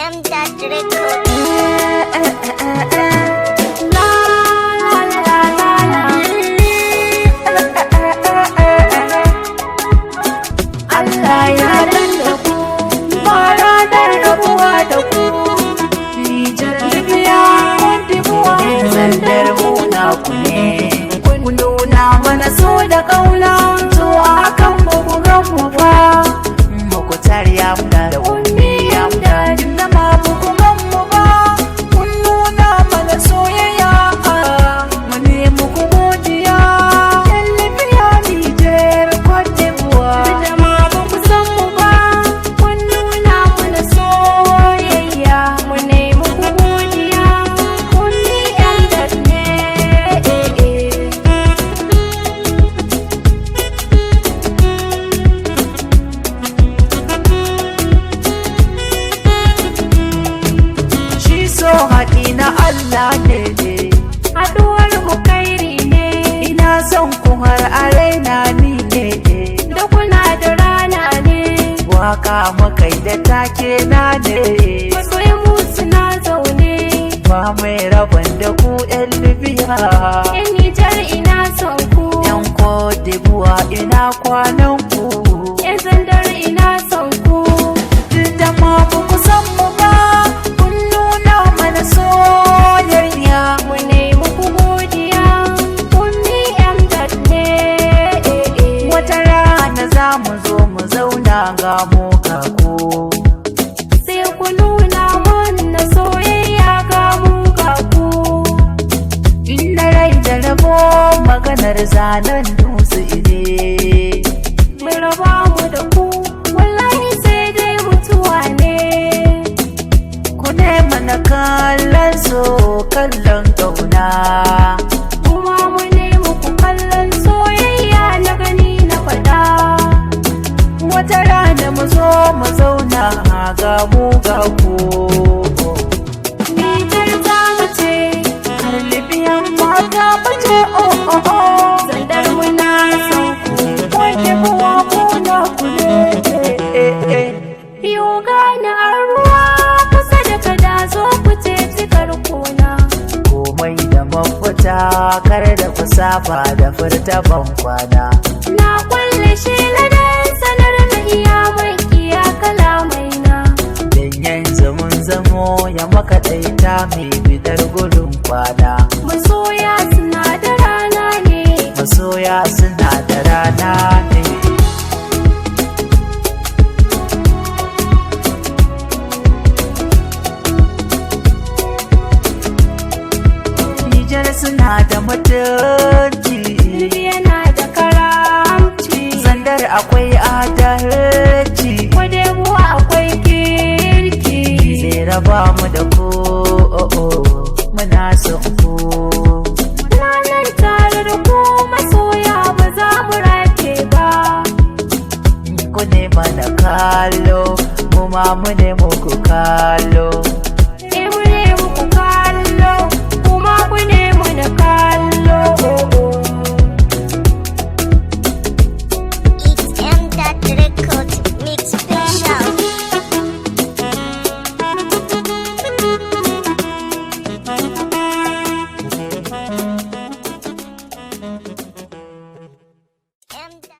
M that record. Allah ya danna ku ba ranar rabuwa da ku. Nijar Libya Kontibuwa sandar muna ku ne. Kun nuna mana so da kauna, to akan mu ku gan mu ba. Muku tariya muna da ummi yamda, inda ma ku gan mu ba. Kun nuna mana soyayya, mu ne muku godiya. Yan Libya Nijar Kontibuwa. Haɗi na Allah ne, haɗuwar mu kairi ne, ina son ku har a raina ni ne, da kuna da rana ne, waka makai da take na ne, masoyan mu suna zaune, ba mai rabon da ku 'yan Libya, 'yan Nijar ina son ku, 'yan Cote d'Ivoire ina kwanan ku, 'yan Zandar ina son ku, duk da ma ba ku san mu ba, kun nuna mana soyayya. mu ne muku godiya, kun ni MDAT ne. Wata rana za mu zo mu zauna ga mu ku. Sai ku nuna mana soyayya ga mu ga ku. Inda rai da rabo maganar zanen dutse ne. Mai raba mu da ku, wallahi sai dai mutuwa ne. Ku ne mana kallon so kallon ƙauna. Kuma mu ne muku kallon soyayya na gani na faɗa. Wata rana mu zo mu zauna ga mu ga ku. Nijar za mu ce, Har Libyan mata bace oh oh oh. Zandar muna son ku. Wanda kuwa kuna ku ne. Yau gane an ruwa kusa da kada zo ku ce cikar kuna. Komai da mafita kar da ku saba da furta ban kwana. Na kulle shi ladan sanar da iya makiya kalamai na. Dan yanzu mun zamo ya makaɗaita mai bidar gudun kwana. Masoya suna da rana ne. Masoya suna da rana ne. Nijar suna da mutunci, Libya na da karamci. Zandar akwai adalci, Kwadebuwa akwai kirki. zai raba mu da ku muna son ku. Ranar tare da ku masoya ba za mu rake ba. Ku ne mana kallo, mu ma mu ne muku kallo. Mu ne muku kallo, kuma ku ne mu da kallo.